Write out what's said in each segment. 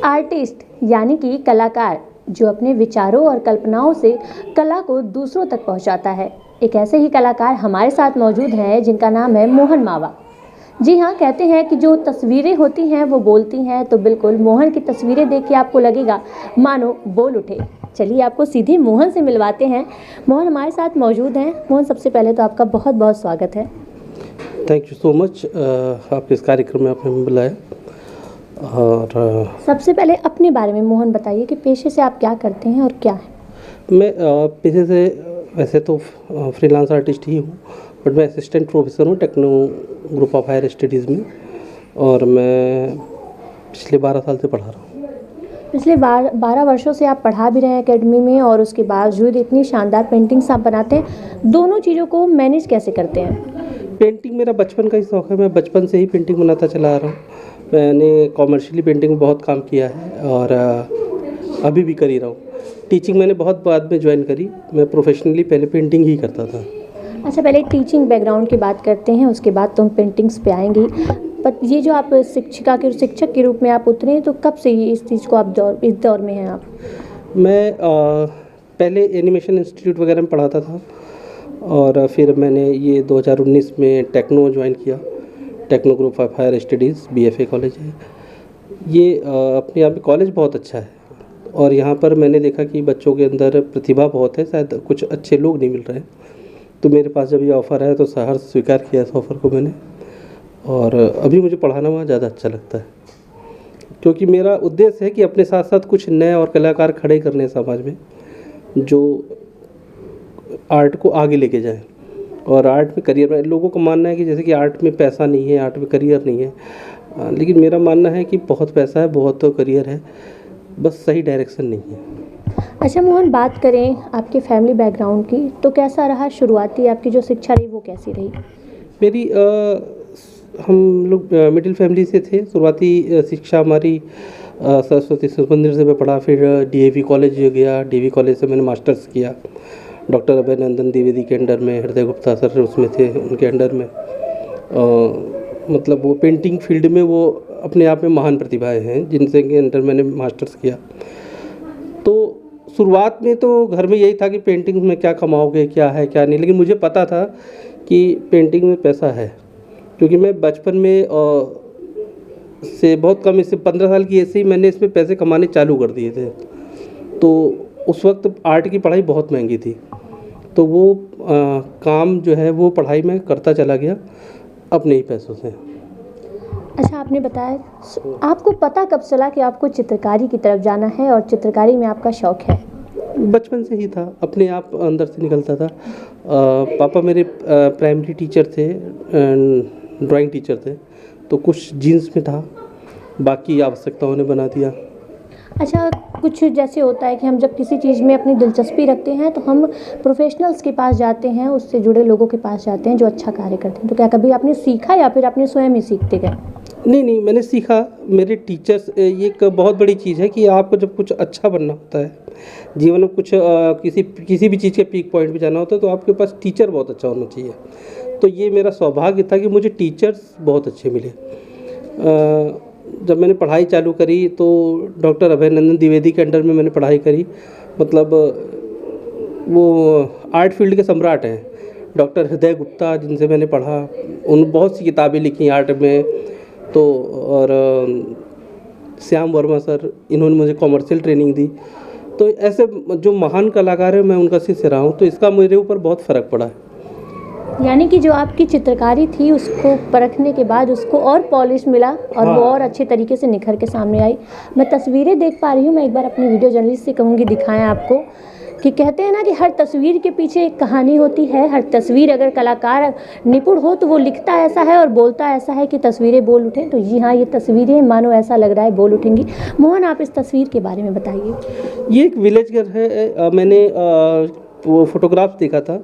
Artist यानी कि कलाकार जो अपने विचारों और कल्पनाओं से कला को दूसरों तक पहुंचाता है। एक ऐसे ही कलाकार हमारे साथ मौजूद हैं जिनका नाम है मोहन मावा। जी हाँ, कहते हैं कि जो तस्वीरें होती हैं वो बोलती हैं, तो बिल्कुल मोहन की तस्वीरें देख के आपको लगेगा मानो बोल उठे। चलिए आपको सीधे मोहन से मिलवाते हैं। मोहन हमारे साथ मौजूद हैं। मोहन, सबसे पहले तो आपका बहुत बहुत स्वागत है। थैंक यू सो मच, आपके इस कार्यक्रम में आपने बुलाया। और सबसे पहले अपने बारे में मोहन बताइए कि पेशे से आप क्या करते हैं और क्या है। मैं पेशे से वैसे तो फ्रीलांस आर्टिस्ट ही हूँ, बट मैं असिस्टेंट प्रोफेसर हूँ Techno group of higher studies में, और मैं पिछले 12 साल से पढ़ा रहा हूँ। पिछले 12 वर्षों से आप पढ़ा भी रहे हैं एकेडमी में, और उसके बावजूद इतनी शानदार पेंटिंग्स आप बनाते हैं। दोनों चीज़ों को मैनेज कैसे करते हैं? पेंटिंग मेरा बचपन का ही शौक़ है। मैं बचपन से ही पेंटिंग बनाता चला आ रहा हूँ। मैंने कॉमर्शियली पेंटिंग में बहुत काम किया है और अभी भी कर ही रहा हूँ। टीचिंग मैंने बहुत बाद में ज्वाइन करी। मैं प्रोफेशनली पहले पेंटिंग ही करता था। अच्छा, पहले टीचिंग बैकग्राउंड की बात करते हैं, उसके बाद तो हम पेंटिंग्स पे आएंगे। पर ये जो आप शिक्षक के रूप में आप उतरे हैं, तो कब से ये इस चीज़ को आप इस दौर में हैं आप? मैं पहले एनिमेशन इंस्टीट्यूट वगैरह में पढ़ाता था, और फिर मैंने ये 2019 में टेक्नो ज्वाइन किया। Techno group of higher studies BFA college है ये। अपने यहाँ पे कॉलेज बहुत अच्छा है, और यहाँ पर मैंने देखा कि बच्चों के अंदर प्रतिभा बहुत है, शायद कुछ अच्छे लोग नहीं मिल रहे हैं। तो मेरे पास जब ये ऑफ़र आया तो सहर्ष स्वीकार किया इस ऑफ़र को मैंने, और अभी मुझे पढ़ाना वहाँ ज़्यादा अच्छा लगता है, क्योंकि मेरा उद्देश्य है कि अपने साथ साथ कुछ नए और कलाकार खड़े करने समाज में, जो आर्ट को आगे लेके जाएं और आर्ट में करियर में। लोगों का मानना है कि जैसे कि आर्ट में पैसा नहीं है, आर्ट में करियर नहीं है, लेकिन मेरा मानना है कि बहुत पैसा है, बहुत तो करियर है, बस सही डायरेक्शन नहीं है। अच्छा मोहन, बात करें आपके फैमिली बैकग्राउंड की, तो कैसा रहा शुरुआती आपकी जो शिक्षा रही वो कैसी रही? मेरी हम लोग मिडिल फैमिली से थे। शुरुआती शिक्षा हमारी सरस्वती शिशु मंदिर से मैं पढ़ा, फिर DAV कॉलेज गया। DAV कॉलेज से मैंने मास्टर्स किया डॉक्टर अभयनंदन द्विवेदी के अंडर में। हृदय गुप्ता सर उसमें थे, उनके अंडर में। मतलब वो पेंटिंग फील्ड में वो अपने आप में महान प्रतिभाएं हैं, जिनसे के अंडर मैंने मास्टर्स किया। तो शुरुआत में तो घर में यही था कि पेंटिंग में क्या कमाओगे, क्या है क्या नहीं, लेकिन मुझे पता था कि पेंटिंग में पैसा है, क्योंकि मैं बचपन में से बहुत कम, इससे 15 साल की ऐसे ही मैंने इसमें पैसे कमाने चालू कर दिए थे। तो उस वक्त आर्ट की पढ़ाई बहुत महंगी थी, तो वो काम जो है वो पढ़ाई में करता चला गया अपने ही पैसों से। अच्छा, आपने बताया, आपको पता कब चला कि आपको चित्रकारी की तरफ जाना है और चित्रकारी में आपका शौक़ है? बचपन से ही था, अपने आप अंदर से निकलता था। पापा मेरे प्राइमरी टीचर थे, ड्राइंग टीचर थे, तो कुछ जीन्स में था, बाकी आवश्यकताओं ने बना दिया। अच्छा, कुछ जैसे होता है कि हम जब किसी चीज़ में अपनी दिलचस्पी रखते हैं तो हम प्रोफेशनल्स के पास जाते हैं, उससे जुड़े लोगों के पास जाते हैं जो अच्छा कार्य करते हैं। तो क्या कभी आपने सीखा या फिर आपने स्वयं ही सीखते गए? नहीं, मैंने सीखा। मेरे टीचर्स, ये एक बहुत बड़ी चीज़ है कि आपको जब कुछ अच्छा बनना होता है जीवन में, कुछ किसी भी चीज़ के पीक पॉइंट पे जाना होता है, तो आपके पास टीचर बहुत अच्छा होना चाहिए। तो ये मेरा सौभाग्य था कि मुझे टीचर्स बहुत अच्छे मिले। जब मैंने पढ़ाई चालू करी तो डॉक्टर अभयनंदन द्विवेदी के अंडर में मैंने पढ़ाई करी। मतलब वो आर्ट फील्ड के सम्राट हैं, डॉक्टर हृदय गुप्ता, जिनसे मैंने पढ़ा। उन बहुत सी किताबें लिखी आर्ट में, तो और श्याम वर्मा सर, इन्होंने मुझे कॉमर्शियल ट्रेनिंग दी। तो ऐसे जो महान कलाकार हैं, मैं उनका शिष्य रहा हूँ, तो इसका मेरे ऊपर बहुत फ़र्क पड़ा है। यानी कि जो आपकी चित्रकारी थी उसको परखने के बाद उसको और पॉलिश मिला और हाँ। वो और अच्छे तरीके से निखर के सामने आई। मैं तस्वीरें देख पा रही हूँ। मैं एक बार अपने वीडियो जर्नलिस्ट से कहूँगी दिखाएं आपको, कि कहते हैं ना कि हर तस्वीर के पीछे एक कहानी होती है। हर तस्वीर, अगर कलाकार निपुण हो तो वो लिखता ऐसा है और बोलता ऐसा है कि तस्वीरें बोल उठें। तो जी हाँ, ये तस्वीरें मानो ऐसा लग रहा है बोल उठेंगी। मोहन, आप इस तस्वीर के बारे में बताइए। ये एक विलेज घर है। मैंने वो फोटोग्राफ देखा था,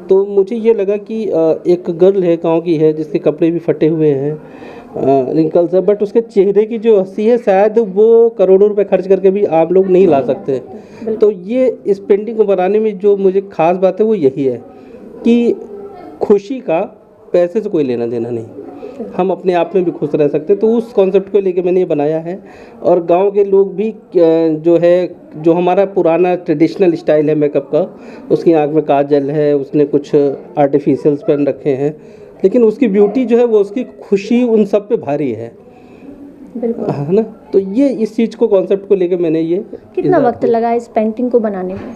तो मुझे ये लगा कि एक गर्ल है, गांव की है, जिसके कपड़े भी फटे हुए हैं, रिंकल्स है, बट उसके चेहरे की जो हंसी है शायद वो करोड़ों रुपए खर्च करके भी आप लोग नहीं ला सकते। तो ये इस पेंटिंग को बनाने में जो मुझे खास बात है वो यही है कि खुशी का पैसे से कोई लेना देना नहीं। हम अपने आप में भी खुश रह सकते हैं। तो उस कॉन्सेप्ट को लेके मैंने ये बनाया है। और गांव के लोग भी जो है, जो हमारा पुराना ट्रेडिशनल स्टाइल है मेकअप का, उसकी आँख में काजल है, उसने कुछ आर्टिफिशियल्स पहन रखे हैं, लेकिन उसकी ब्यूटी जो है वो उसकी खुशी उन सब पे भारी है, बिल्कुल। है ना। तो ये इस चीज़ को कॉन्सेप्ट को लेके मैंने ये कितना वक्त लगा इस पेंटिंग को बनाने में?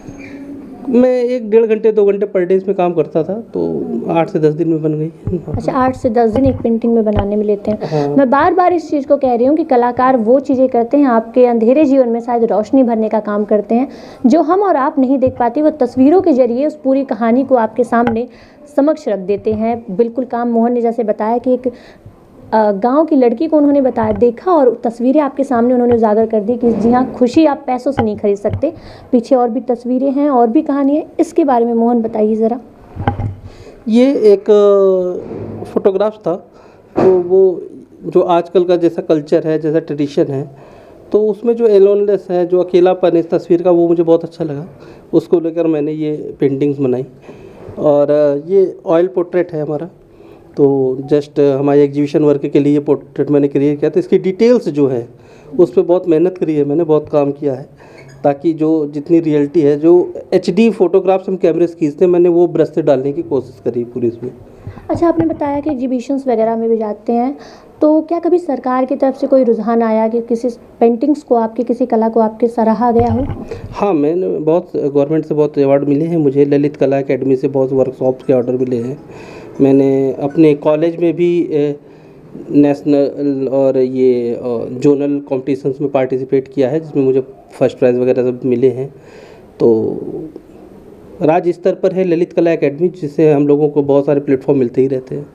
मैं 1 घंटे 2 घंटे पर डे इसमें काम करता था, तो 8 से 10 दिन में बन गई। अच्छा, 8 से 10 दिन एक पेंटिंग में बनाने में लेते हैं। हाँ। मैं बार बार इस चीज़ को कह रही हूँ कि कलाकार वो चीज़ें करते हैं, आपके अंधेरे जीवन में शायद रोशनी भरने का काम करते हैं, जो हम और आप नहीं देख पाती। वो तस्वीरों के जरिए उस पूरी कहानी को आपके सामने समक्ष रख देते हैं। बिल्कुल काम मोहन ने जैसे बताया कि एक गांव की लड़की को उन्होंने बताया, देखा, और तस्वीरें आपके सामने उन्होंने उजागर कर दी कि जी हाँ, खुशी आप पैसों से नहीं खरीद सकते। पीछे और भी तस्वीरें हैं और भी कहानी है, इसके बारे में मोहन बताइए ज़रा। ये एक फोटोग्राफ था, तो वो जो आजकल का जैसा कल्चर है, जैसा ट्रेडिशन है, तो उसमें जो एलोनलेस है, जो अकेलापन इस तस्वीर का, वो मुझे बहुत अच्छा लगा। उसको लेकर मैंने ये पेंटिंग्स बनाई। और ये ऑयल पोर्ट्रेट है हमारा, तो जस्ट हमारे एग्जीबिशन वर्क के लिए ये पोर्ट्रेट मैंने क्रिएट किया था। इसकी डिटेल्स जो है उस पर बहुत मेहनत करी है मैंने, बहुत काम किया है, ताकि जो जितनी रियलिटी है, जो HD फोटोग्राफ्स हम कैमरे से खींचते हैं, मैंने वो ब्रश से डालने की कोशिश करी पूरी इसमें। अच्छा, आपने बताया कि एग्जीबिशंस वगैरह में भी जाते हैं, तो क्या कभी सरकार की तरफ से कोई रुझान आया कि किसी पेंटिंग्स को, आपकी किसी कला को आपके सराहा गया हो? हाँ, मैंने बहुत गवर्नमेंट से बहुत अवार्ड मिले हैं मुझे। ललित कला अकेडमी से बहुत वर्कशॉप्स के ऑर्डर मिले हैं। मैंने अपने कॉलेज में भी नेशनल और ये जोनल कॉम्पिटिशन्स में पार्टिसिपेट किया है, जिसमें मुझे फर्स्ट प्राइज़ वगैरह सब मिले हैं। तो राज्य स्तर पर है ललित कला अकेडमी, जिससे हम लोगों को बहुत सारे प्लेटफॉर्म मिलते ही रहते हैं।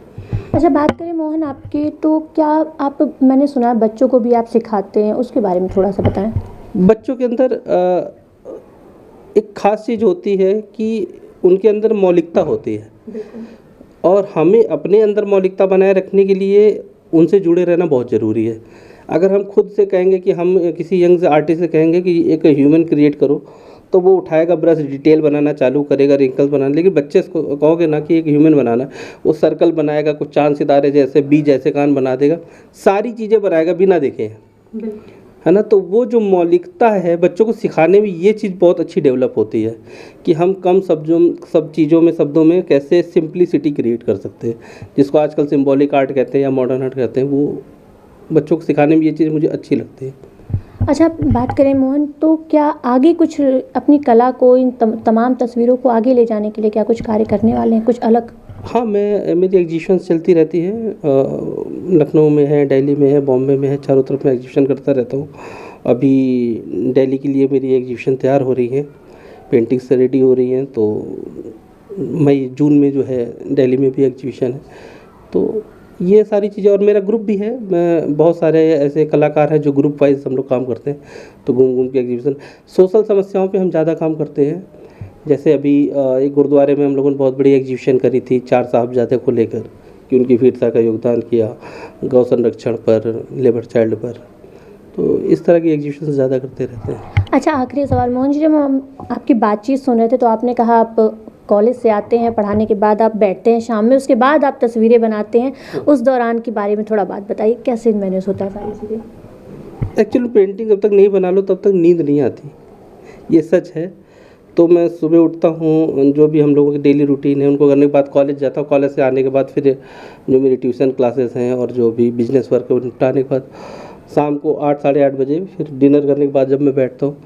अच्छा, बात करें मोहन आपकी, तो क्या आप, मैंने सुना है बच्चों को भी आप सिखाते हैं, उसके बारे में थोड़ा सा बताएं। बच्चों के अंदर एक ख़ास चीज़ होती है कि उनके अंदर मौलिकता होती है, और हमें अपने अंदर मौलिकता बनाए रखने के लिए उनसे जुड़े रहना बहुत ज़रूरी है। अगर हम खुद से कहेंगे कि हम किसी यंग आर्टिस्ट से कहेंगे कि एक ह्यूमन क्रिएट करो, तो वो उठाएगा ब्रश, डिटेल बनाना चालू करेगा, रिंकल्स बनाना। लेकिन बच्चे को कहोगे ना कि एक ह्यूमन बनाना, वो सर्कल बनाएगा, कुछ चांद सितारे जैसे, बी जैसे कान बना देगा, सारी चीज़ें बनाएगा बिना देखे, है ना। तो वो जो मौलिकता है, बच्चों को सिखाने में ये चीज़ बहुत अच्छी डेवलप होती है कि हम कम शब्दों में कैसे सिंप्लिसिटी क्रिएट कर सकते हैं, जिसको आजकल सिंबॉलिक आर्ट कहते हैं या मॉडर्न आर्ट कहते हैं। वो बच्चों को सिखाने में ये चीज़ मुझे अच्छी लगती है। अच्छा, बात करें मोहन, तो क्या आगे कुछ अपनी कला को, इन तमाम तस्वीरों को आगे ले जाने के लिए क्या कुछ कार्य करने वाले हैं, कुछ अलग? हाँ, मेरी एग्जीबिशन चलती रहती है। लखनऊ में है, दिल्ली में है, बॉम्बे में है, चारों तरफ मैं एग्जीबिशन करता रहता हूँ। अभी दिल्ली के लिए मेरी एग्जीबिशन तैयार हो रही है, पेंटिंग्स रेडी हो रही हैं, तो मई जून में जो है दिल्ली में भी एग्जीबिशन है। तो ये सारी चीज़ें, और मेरा ग्रुप भी है। मैं बहुत सारे ऐसे कलाकार हैं जो ग्रुप वाइज हम लोग काम करते हैं, तो घूम घूम के एग्जीबिशन। सोशल समस्याओं पे हम ज़्यादा काम करते हैं। जैसे अभी एक गुरुद्वारे में हम लोगों ने बहुत बड़ी एग्जीबिशन करी थी 4 साहबजादे को लेकर, कि उनकी वीरता का योगदान किया, गौ संरक्षण पर, लेबर चाइल्ड पर। तो इस तरह की एग्जीबिशन ज़्यादा करते रहते हैं। अच्छा, आखिरी सवाल मोहन जी, जब हम आपकी बातचीत सुन रहे थे तो आपने कहा आप कॉलेज से आते हैं, पढ़ाने के बाद आप बैठते हैं शाम में, उसके बाद आप तस्वीरें बनाते हैं। उस दौरान के बारे में थोड़ा बात बताइए, कैसे मैनेज होता है सारी चीज़ें? एक्चुअली पेंटिंग जब तक नहीं बना लो तब तक नींद नहीं आती, ये सच है। तो मैं सुबह उठता हूँ, जो भी हम लोगों की डेली रूटीन है उनको करने के बाद कॉलेज जाता हूँ। कॉलेज से आने के बाद फिर जो मेरी ट्यूशन क्लासेस हैं और जो भी बिजनेस वर्क है निपटाने के बाद शाम को 8 साढ़े 8 बजे फिर डिनर करने के बाद जब मैं बैठता हूँ,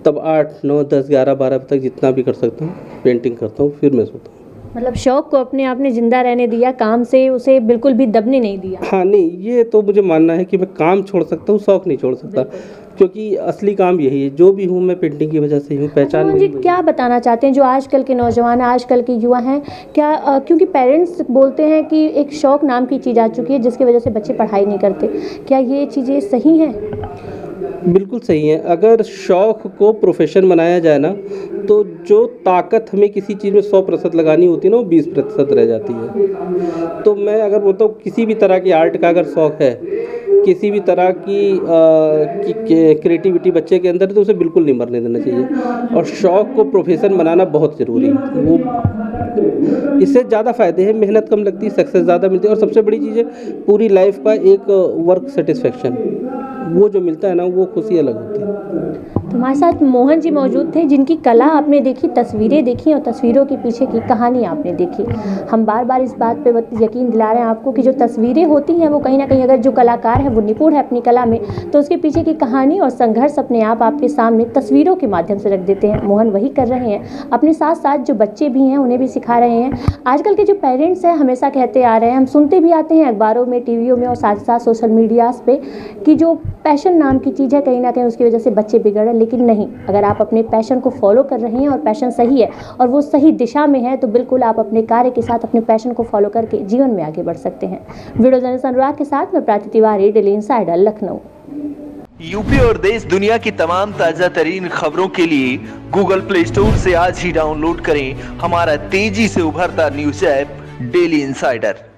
तब 8 9 10 11 12 बजे तक जितना भी कर सकता हूँ पेंटिंग करता हूँ, फिर मैं सोता हूँ। मतलब शौक को अपने आप ने जिंदा रहने दिया, काम से उसे बिल्कुल भी दबने नहीं दिया। हाँ, नहीं, ये तो मुझे मानना है कि मैं काम छोड़ सकता हूँ, शौक नहीं छोड़ सकता, क्योंकि असली काम यही है। जो भी हूँ मैं पेंटिंग की वजह से हूँ, पहचान मुझे क्या बताना चाहते हैं जो आजकल के नौजवान, आजकल के युवा हैं, क्या क्योंकि पेरेंट्स बोलते हैं कि एक शौक नाम की चीज़ आ चुकी है जिसकी वजह से बच्चे पढ़ाई नहीं करते, क्या ये चीज़ें सही हैं? बिल्कुल सही है। अगर शौक़ को प्रोफेशन बनाया जाए ना, तो जो ताकत हमें किसी चीज़ में 100% लगानी होती है ना, वो 20% रह जाती है। तो मैं अगर बोलता हूँ किसी भी तरह की आर्ट का अगर शौक़ है किसी भी तरह की क्रिएटिविटी बच्चे के अंदर है तो उसे बिल्कुल नहीं मरने देना चाहिए, और शौक़ को प्रोफेशन बनाना बहुत ज़रूरी है। वो इससे ज़्यादा फ़ायदे हैं, मेहनत कम लगती है, सक्सेस ज़्यादा मिलती है, और सबसे बड़ी चीज़ है पूरी लाइफ का एक वर्क सेटिस्फेक्शन, वो जो मिलता है ना, वो खुशी अलग होती है। तो हमारे साथ मोहन जी मौजूद थे, जिनकी कला आपने देखी, तस्वीरें देखी और तस्वीरों के पीछे की कहानी आपने देखी। हम बार बार इस बात पे यकीन दिला रहे हैं आपको कि जो तस्वीरें होती हैं वो कहीं ना कहीं, अगर जो कलाकार है वो निपुण है अपनी कला में, तो उसके पीछे की कहानी और संघर्ष अपने आप आपके सामने तस्वीरों के माध्यम से रख देते हैं। मोहन वही कर रहे हैं, अपने साथ साथ जो बच्चे भी हैं उन्हें भी सिखा रहे हैं। आजकल के जो पेरेंट्स हैं हमेशा कहते आ रहे हैं, हम सुनते भी आते हैं अखबारों में, टीवियों में और साथ ही साथ सोशल मीडियाज़ पे, कि जो पैशन नाम की चीज़ है कहीं ना कहीं उसकी वजह से बच्चे बिगड़ रहे हैं। लेकिन नहीं, अगर आप अपने पैशन को फॉलो कर रहे हैं और पैशन सही है और वो सही दिशा में है, तो बिल्कुल आप अपने कार्य के साथ अपने पैशन को फॉलो करके जीवन में आगे बढ़ सकते हैं। वीडियो जर्नलिस्ट अनुराग के साथ मैं Prachi Tiwari, daily insider, Lucknow. UP और देश दुनिया की तमाम ताज़ा तरीन खबरों के लिए गूगल प्ले स्टोर से आज ही डाउनलोड करें हमारा तेजी से उभरता न्यूज़ ऐप डेली इंसाइडर।